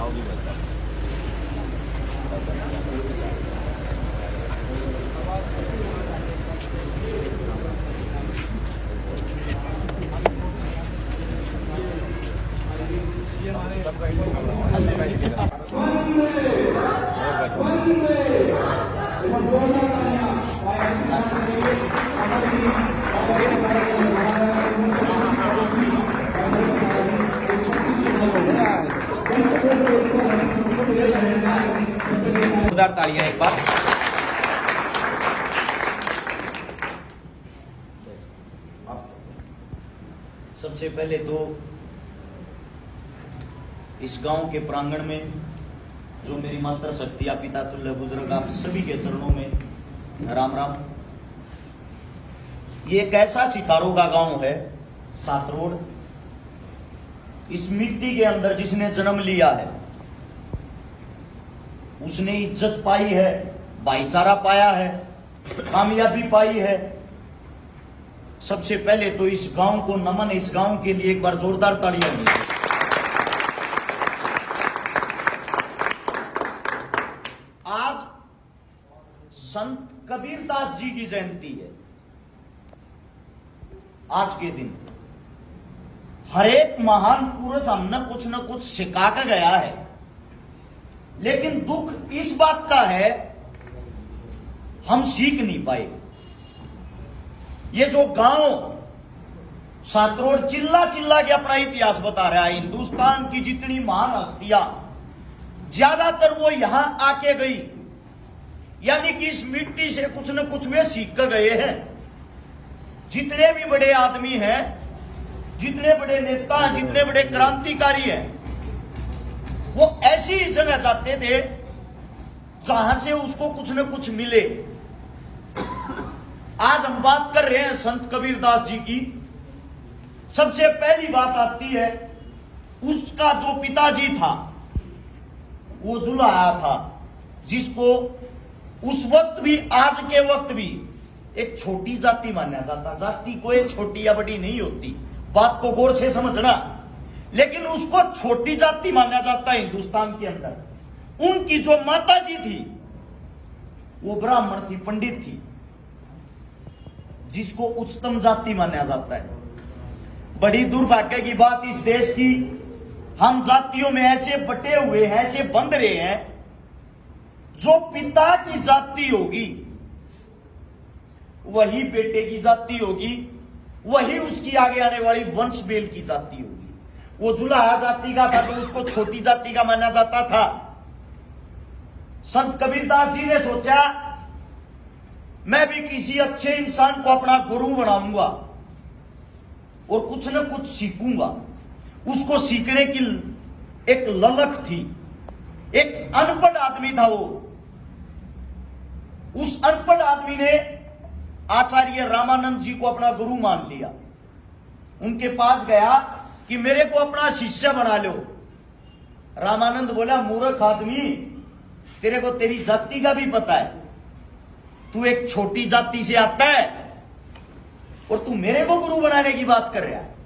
गाँव की भाषा। जोरदार तालियां एक बार। सबसे पहले तो इस गांव के प्रांगण में जो मेरी मातृ शक्ति पिता तुल्य बुजुर्ग आप सभी के चरणों में राम राम। ये एक ऐसा सितारों का गांव है सातरोड। इस मिट्टी के अंदर जिसने जन्म लिया है उसने इज्जत पाई है, भाईचारा पाया है, कामयाबी पाई है। सबसे पहले तो इस गांव को नमन, इस गांव के लिए एक बार जोरदार तालियां दीजिए। आज संत कबीरदास जी की जयंती है। आज के दिन हर एक महान पुरुष हमने कुछ न कुछ सिखा कर गया है, लेकिन दुख इस बात का है हम सीख नहीं पाए। ये जो गांव सातरोड चिल्ला चिल्ला के अपना इतिहास बता रहा है, हिंदुस्तान की जितनी महान हस्तियां ज्यादातर वो यहां आके गई, यानी कि इस मिट्टी से कुछ न कुछ वे सीख कर गए हैं। जितने भी बड़े आदमी हैं, जितने बड़े नेता हैं, जितने बड़े क्रांतिकारी हैं, वो ऐसी जगह जाते थे जहां से उसको कुछ न कुछ मिले। आज हम बात कर रहे हैं संत कबीरदास जी की। सबसे पहली बात आती है उसका जो पिताजी था वो जुलाहा था, जिसको उस वक्त भी आज के वक्त भी एक छोटी जाति माना जाता। जाति कोई छोटी या बड़ी नहीं होती, बात को गौर से समझना। लेकिन उसको छोटी जाति माना जाता है हिंदुस्तान के अंदर। उनकी जो माता जी थी वो ब्राह्मण थी, पंडित थी, जिसको उच्चतम जाति माना जाता है। बड़ी दुर्भाग्य की बात इस देश की, हम जातियों में ऐसे बटे हुए हैं, ऐसे बंध रहे हैं, जो पिता की जाति होगी वही बेटे की जाति होगी, वही उसकी आगे आने वाली वंश बेल की जाति होगी। वो जुलाहा जाति का था तो उसको छोटी जाति का माना जाता था। संत कबीरदास जी ने सोचा मैं भी किसी अच्छे इंसान को अपना गुरु बनाऊंगा और कुछ न कुछ सीखूंगा। उसको सीखने की एक ललक थी। एक अनपढ़ आदमी था वो। उस अनपढ़ आदमी ने आचार्य रामानंद जी को अपना गुरु मान लिया। उनके पास गया कि मेरे को अपना शिष्य बना लो। रामानंद बोला मूर्ख आदमी, तेरे को तेरी जाति का भी पता है, तू एक छोटी जाति से आता है और तू मेरे को गुरु बनाने की बात कर रहा है।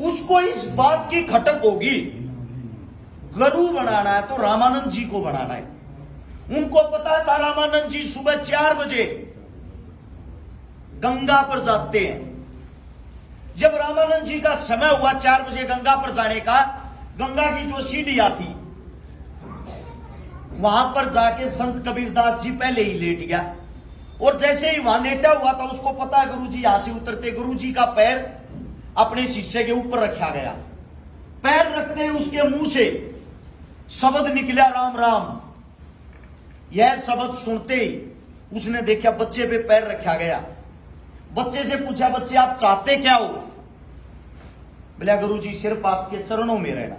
उसको इस बात की खटक होगी, गुरु बनाना है तो रामानंद जी को बनाना है। उनको पता था रामानंद जी सुबह 4 बजे गंगा पर जाते हैं। जब रामानंद जी का समय हुआ 4 बजे गंगा पर जाने का, गंगा की जो सीढ़ियां थी वहां पर जाके संत कबीरदास जी पहले ही लेट गया। और जैसे ही वहां लेटा हुआ था उसको पता है गुरुजी यहां से उतरते, गुरुजी का पैर अपने शिष्य के ऊपर रखा गया। पैर रखते ही उसके मुंह से शब्द निकला राम राम। यह शब्द सुनते ही उसने देखा बच्चे पे पैर रखा गया। बच्चे से पूछा बच्चे आप चाहते क्या हो? बोला गुरुजी सिर्फ आपके चरणों में रहना।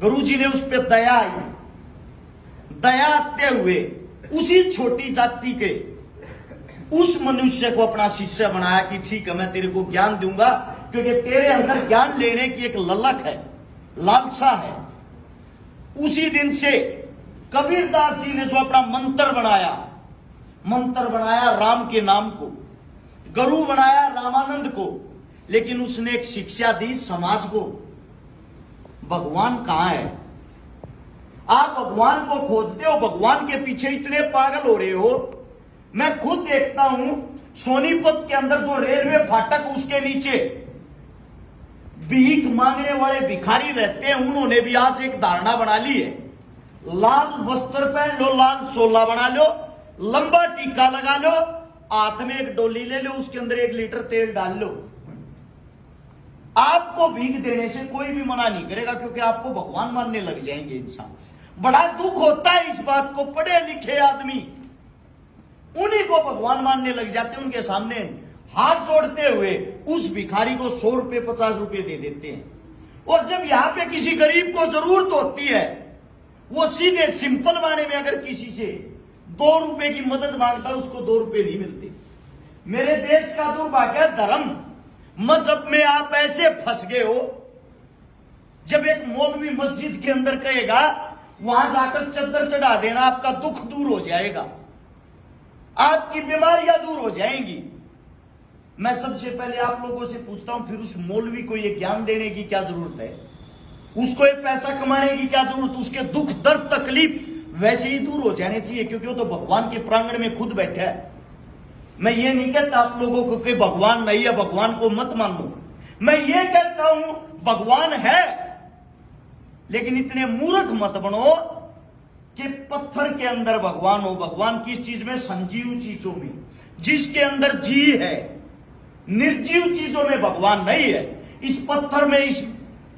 गुरुजी ने उस पर दया आई। दया आते हुए उसी छोटी जाति के उस मनुष्य को अपना शिष्य बनाया कि ठीक है मैं तेरे को ज्ञान दूंगा, क्योंकि तेरे अंदर ज्ञान लेने की एक ललक है, लालसा है। उसी दिन से कबीरदास जी ने जो अपना मंत्र बनाया राम के नाम को, गुरु बनाया रामानंद को, लेकिन उसने एक शिक्षा दी समाज को। भगवान कहां है? आप भगवान को खोजते हो, भगवान के पीछे इतने पागल हो रहे हो। मैं खुद देखता हूं सोनीपत के अंदर जो रेलवे फाटक, उसके नीचे भीख मांगने वाले भिखारी रहते हैं। उन्होंने भी आज एक धारणा बना ली है, लाल वस्त्र पहन लो, लाल चोला बना लो, लंबा टीका लगा लो, हाथ में एक डोली ले लो, उसके अंदर 1 लीटर तेल डाल लो। आपको भीख देने से कोई भी मना नहीं करेगा, क्योंकि आपको भगवान मानने लग जाएंगे इंसान। बड़ा दुख होता है इस बात को, पढ़े लिखे आदमी उन्हीं को भगवान मानने लग जाते हैं। उनके सामने हाथ जोड़ते हुए उस भिखारी को 100 रुपए 50 रुपए दे देते हैं। और जब यहां पे किसी गरीब को जरूरत होती है, वो सीधे सिंपल वाणे में अगर किसी से 2 रुपए की मदद मांगता है, उसको 2 रुपए नहीं मिलते। मेरे देश का दुर्भाग्य, धर्म मजहब में आप ऐसे फंस गए हो। जब एक मौलवी मस्जिद के अंदर कहेगा वहां जाकर चद्दर चढ़ा देना, आपका दुख दूर हो जाएगा, आपकी बीमारियां दूर हो जाएंगी। मैं सबसे पहले आप लोगों से पूछता हूं, फिर उस मौलवी को यह ज्ञान देने की क्या जरूरत है? उसको एक पैसा कमाने की क्या जरूरत? उसके दुख दर्द तकलीफ वैसे ही दूर हो जाने चाहिए, क्योंकि वो तो भगवान के प्रांगण में खुद बैठा है। मैं ये नहीं कहता आप लोगों को कि भगवान नहीं है, भगवान को मत मानो। मैं ये कहता हूं भगवान है, लेकिन इतने मूर्ख मत बनो कि पत्थर के अंदर भगवान हो। भगवान किस चीज में? संजीव चीजों में, जिसके अंदर जी है। निर्जीव चीजों में भगवान नहीं है। इस पत्थर में, इस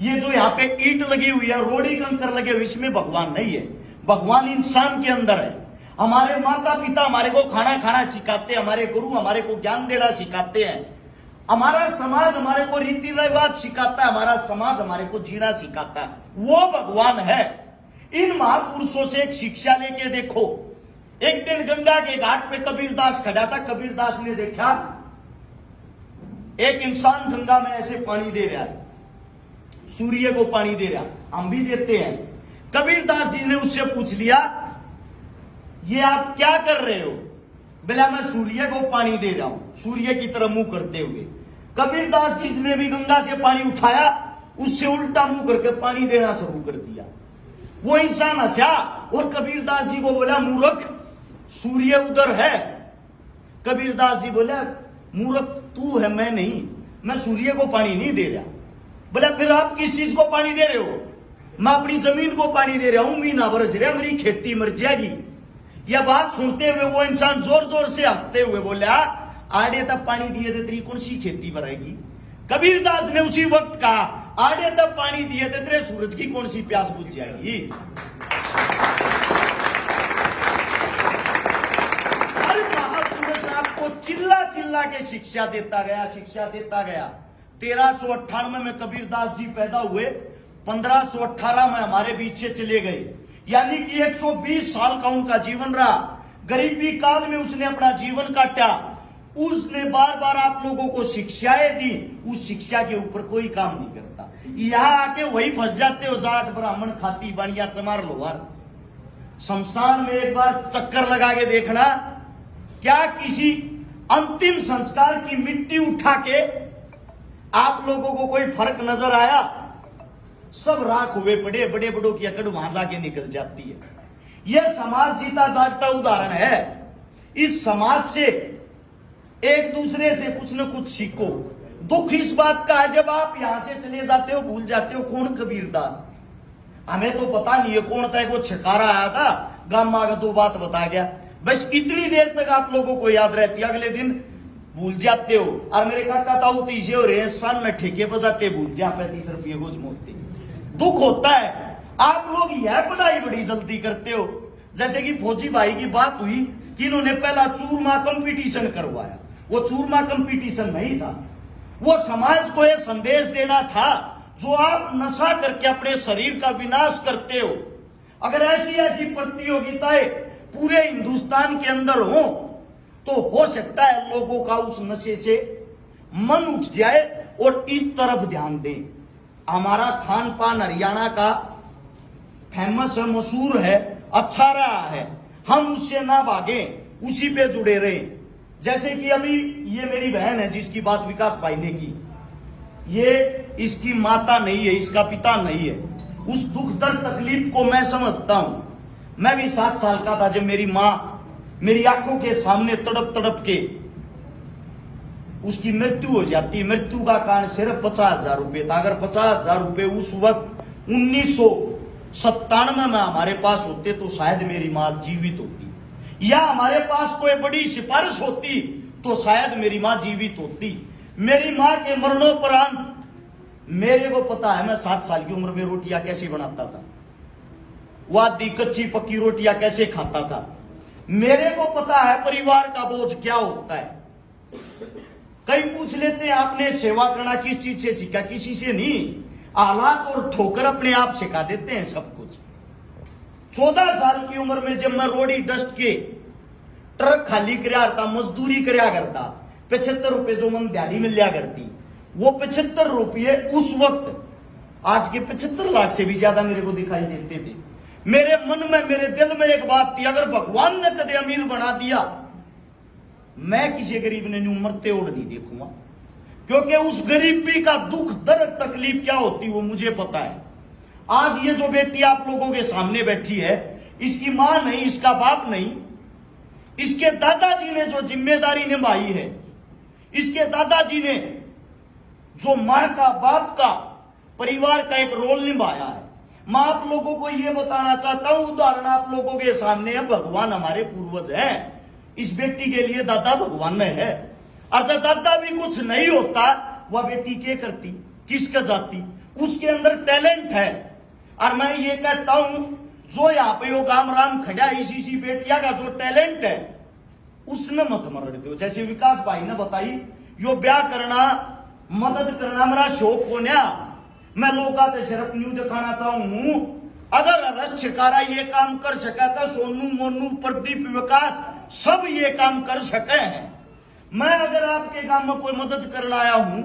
ये जो यहाँ पे ईंट लगी हुई है, रोड़ी कंकर लगे हुए, इसमें भगवान नहीं है। भगवान इंसान के अंदर है। हमारे माता पिता हमारे को खाना खाना सिखाते हैं, हमारे गुरु हमारे को ज्ञान देना सिखाते हैं, हमारा समाज हमारे को रीति रिवाज सिखाता है, हमारा समाज हमारे को जीना सिखाता है। वो भगवान है। इन महापुरुषों से एक शिक्षा लेके देखो। एक दिन गंगा के घाट पे कबीरदास खड़ा था। कबीरदास ने देखा एक इंसान गंगा में ऐसे पानी दे रहा है, सूर्य को पानी दे रहा, हम भी देते हैं। कबीरदास जी ने उससे पूछ लिया, ये आप क्या कर रहे हो? बोला मैं सूर्य को पानी दे रहा हूं, सूर्य की तरफ मुंह करते हुए। कबीरदास जी ने भी गंगा से पानी उठाया, उससे उल्टा मुंह करके पानी देना शुरू कर दिया। वो इंसान हंसा और कबीरदास जी को बोला, मूर्ख, सूर्य उधर है। कबीरदास जी बोला, मूर्ख तू है, मैं नहीं, मैं सूर्य को पानी नहीं दे रहा। बोला फिर आप किस चीज को पानी दे रहे हो? मैं अपनी जमीन को पानी दे रहा हूं, मीना बरस रहा, मेरी खेती मर जाएगी। यह बात सुनते हुए वो इंसान जोर जोर से हंसते हुए बोला, आड़े तब पानी दिए थे तेरी कौन सी खेती भरेगी? कबीरदास ने उसी वक्त कहा, आड़े तब पानी दिए थे तेरे सूरज की कौन सी प्यास बुझ जाएगी? हर महापुरुष आपको चिल्ला चिल्ला के शिक्षा देता गया, शिक्षा देता गया। 1398 में कबीरदास जी पैदा हुए, 1518 में हमारे बीच से चले गए, यानी कि 120 साल का उनका जीवन रहा। गरीबी काल में उसने अपना जीवन काटा। उसने बार बार आप लोगों को शिक्षाएं दी, उस शिक्षा के ऊपर कोई काम नहीं करता। यहां आके वही फंस जाते हो, जाट ब्राह्मण खाती बाणिया चमार लोहार। शमशान में एक बार चक्कर लगा के देखना, क्या किसी अंतिम संस्कार की मिट्टी उठा के आप लोगों को कोई फर्क नजर आया? सब राख हुए पड़े, बड़े बड़ों की अकड़ वहां जाके निकल जाती है। यह समाज जीता जागता उदाहरण है। इस समाज से एक दूसरे से कुछ न कुछ सीखो। दुख इस बात का है, जब आप यहां से चले जाते हो भूल जाते हो कौन कबीरदास। हमें तो पता नहीं है कौन था, वो छकारा आया था गांव में आकर 2 बात बता गया, बस इतनी देर तक आप लोगों को याद रहती है, अगले दिन भूल जाते हो। और मेरे काका ताऊ तीसे हो रहे सान में ठेके बजाते, भूल जा 35 रुपये रोज मोते। दुख होता है। आप लोग यह पढ़ाई बड़ी जल्दी करते हो। जैसे कि फौजी भाई की बात हुई कि इन्होंने पहला चूरमा कंपटीशन करवाया। वो चूरमा कंपटीशन नहीं था, वो समाज को यह संदेश देना था, जो आप नशा करके अपने शरीर का विनाश करते हो, अगर ऐसी ऐसी प्रतियोगिताएं पूरे हिंदुस्तान के अंदर हो तो हो सकता है लोगों का उस नशे से मन उठ जाए और इस तरफ ध्यान दें। हमारा खान पान हरियाणा का फेमस है, मशहूर है, अच्छा रहा है, हम उससे ना भागे, उसी पे जुड़े रहे। जैसे कि अभी ये मेरी बहन है जिसकी बात विकास भाई ने की, ये इसकी माता नहीं है, इसका पिता नहीं है, उस दुख दर्द तकलीफ को मैं समझता हूं। मैं भी 7 साल का था जब मेरी मां मेरी आंखों के सामने तड़प तड़प के उसकी मृत्यु हो जाती। मृत्यु का कारण सिर्फ 50,000 रुपए था। अगर 50,000 रुपए उस वक्त 1997 में हमारे पास होते तो शायद मेरी मां जीवित होती, या हमारे पास कोई बड़ी सिफारिश होती तो शायद मेरी मां जीवित होती। मेरी मां के मरणोपरांत मेरे को पता है मैं 7 साल की उम्र में रोटियां कैसे बनाता था, वो आधी कच्ची पक्की रोटियां कैसे खाता था। मेरे को पता है परिवार का बोझ क्या होता है। कई पूछ लेते हैं आपने सेवा करना किस चीज से सीखा? किसी से नहीं, हालात और ठोकर अपने आप सिखा देते हैं सब कुछ। 14 साल की उम्र में जब मैं रोडी डस्ट के ट्रक खाली कराया करता, मजदूरी कराया करता, 75 रुपए जो मन दिहाड़ी मिल लिया करती, वो 75 रुपये उस वक्त आज के 75 लाख से भी ज्यादा मेरे को दिखाई देते थे। मेरे मन में मेरे दिल में एक बात थी, अगर भगवान ने कदे अमीर बना दिया मैं किसी गरीब ने मरते ओढ़ नहीं देखूंगा, क्योंकि उस गरीबी का दुख दर्द तकलीफ क्या होती वो मुझे पता है। आज ये जो बेटी आप लोगों के सामने बैठी है, इसकी मां नहीं, इसका बाप नहीं, इसके दादाजी ने जो जिम्मेदारी निभाई है, इसके दादाजी ने जो मां का बाप का परिवार का एक रोल निभाया है। मैं आप लोगों को यह बताना चाहता हूं, उदाहरण आप लोगों के सामने है, भगवान हमारे पूर्वज हैं। इस बेटी के लिए दादा भगवान है, और जब दादा भी कुछ नहीं होता वह बेटी क्या करती, किसका जाती? उसके अंदर टैलेंट है। और मैं ये कहता हूं जो यहाँ पे यो गाम राम खड़ा इसी बेटिया का जो टैलेंट है उसने मत मरण दो। जैसे विकास भाई ने बताई, यो ब्याह करना मदद करना मेरा शौक होना, मैं लोगों को सिर्फ न्यू दिखाना चाहूं। अगर रस शिकारा ये काम कर सका था, सोनू मोनू प्रदीप विकास सब ये काम कर सके हैं। मैं अगर आपके गांव में कोई मदद करने आया हूं,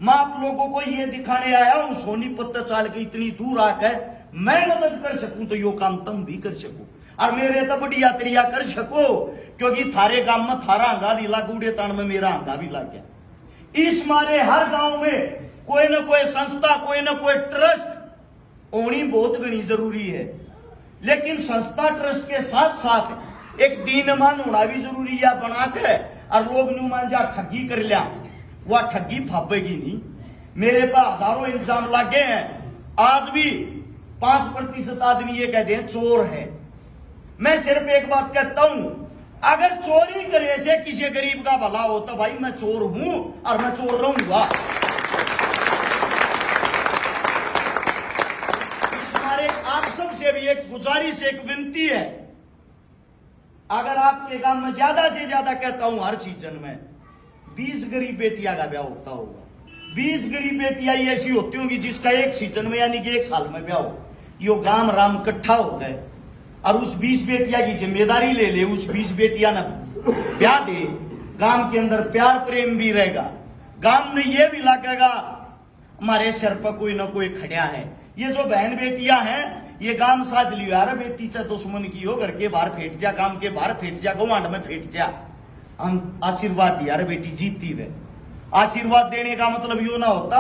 मैं आप लोगों को ये दिखाने आया हूं सोनीपत चाल के इतनी दूर आकर मैं मदद कर सकूं तो यो काम तुम भी कर सको, और मेरे तो बढ़िया तरिया कर सको, क्योंकि थारे गांव में थारा हंगा नहीं लागू, उड़े तान में मेरा हंगा भी लग गया। इस मारे हर गांव में कोई ना कोई संस्था, कोई ना कोई ट्रस्ट होनी बहुत घनी जरूरी है। लेकिन संस्था ट्रस्ट के साथ साथ एक दीनमान होना भी जरूरी है। बना के और लोग न्यू मान जा ठगी कर लिया, वह ठगी फापेगी नहीं। मेरे पास हजारों इल्जाम लगे हैं, आज भी 5% आदमी ये कहते हैं चोर है। मैं सिर्फ एक बात कहता हूं, अगर चोरी करे से किसी गरीब का भला हो तो भाई मैं चोर हूं और मैं चोर रहूंगा। इस बारे आप सबसे भी एक गुजारिश, एक विनती है, अगर आपके गांव में ज्यादा से ज्यादा कहता हूं हर सीजन में 20 गरीब बेटियां का ब्याह होता होगा, 20 गरीब बेटियां ऐसी होती होंगी जिसका एक सीजन में यानी कि 1 साल में ब्याह हो, यो गांव राम इकट्ठा होता है और उस 20 बेटियां की जिम्मेदारी ले ले, उस 20 बेटियां ना ब्याह दे, गांव के अंदर प्यार प्रेम भी रहेगा, गांव में ये भी लगेगा हमारे सर पर कोई ना कोई खड़ा है। ये जो बहन बेटियां हैं ये गांव साज लियो यार, बेटी चाहे दुश्मन की हो घर के बाहर फेंट जा, गांव के बाहर फेंट जा, गवांड में फेंट जा, हम आशीर्वाद दिया रे बेटी जीतती रहे। आशीर्वाद देने का मतलब यो ना होता,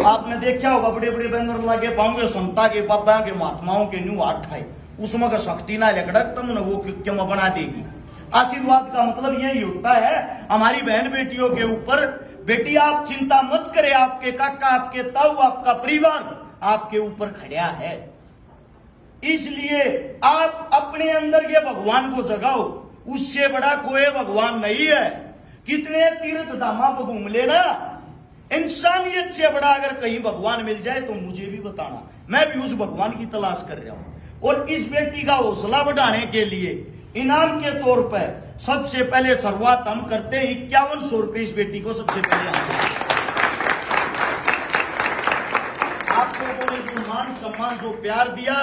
आपने देखा होगा बड़े बड़े बैनर लागे पाऊंगे समता के पापा के महात्माओं के न्यू हाथ खाए, उसमें का शक्ति ना लकड़ा तुमने वो क्यों बना देगी। आशीर्वाद का मतलब यही होता है हमारी बहन बेटियों के ऊपर, बेटी आप चिंता मत करे, आपके काका आपके ताऊ आपका परिवार आपके ऊपर खड़ा है। इसलिए आप अपने अंदर के भगवान को जगाओ, उससे बड़ा कोई भगवान नहीं है। कितने तीर्थ धामा पर घूम लेना, इंसानियत से बड़ा अगर कहीं भगवान मिल जाए तो मुझे भी बताना, मैं भी उस भगवान की तलाश कर रहा हूं। और इस बेटी का हौसला बढ़ाने के लिए इनाम के तौर पर सबसे पहले शुरुआत हम करते हैं 5100 रुपए इस बेटी को सबसे पहले आप लोगों ने जो मान सम्मान जो प्यार दिया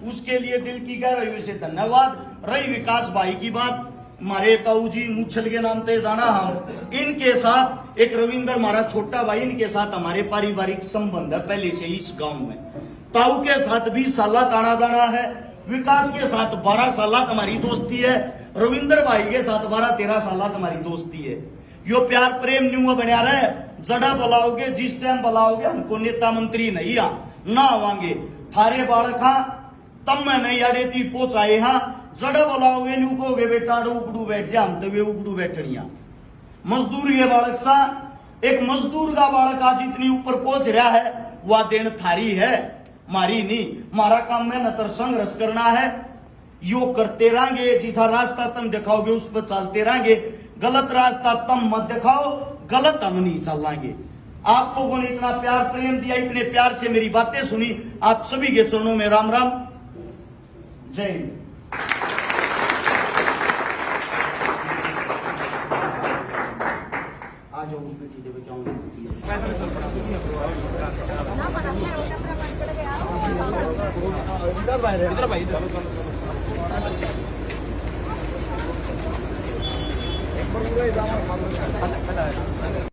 उसके लिए दिल की गहराइयों से धन्यवाद। रही विकास भाई की बात, हमारे ताऊ जी मुच्छल के नाम से जाना, हम इनके साथ एक रविंद्र हमारा छोटा भाई, इनके साथ हमारे पारिवारिक संबंध है पहले से इस गांव में। ताऊ के साथ 20 साल आना जाना है, विकास के साथ 12 साल हमारी दोस्ती है, रविंद्र भाई के साथ 12-13 साल हमारी दोस्ती है। यो प्यार प्रेम न्यू बना रहे, जड़ा बुलाओगे जिस टाइम बुलाओगे, हमको नेता मंत्री नहीं आ, ना आवांगे। थारे बालक हाँ तब मैं नहीं आड़े ती पहुंचाए हाँ जड़ बोलाओगे नी उपोगे बेटा उपड़ू बैठ जा हम तो वे उपड़ू बैठनिया। मजदूर ये बालक सा एक मजदूर का बालक आज इतनी ऊपर पहुंच रहा है वह देन थारी है मारी नहीं। मारा काम में नतर संघर्ष करना है यो करते रहेंगे। जिसा रास्ता तुम दिखाओगे उस पर चलते रहेंगे। गलत रास्ता तुम मत दिखाओ गलत हम नहीं चलेंगे। आप लोगों ने इतना प्यार प्रेम दिया इतने प्यार से मेरी बातें सुनी आप सभी के चरणों में राम राम जय हिंद। आ जाओ उस पे चीजें क्या इधर भाई इधर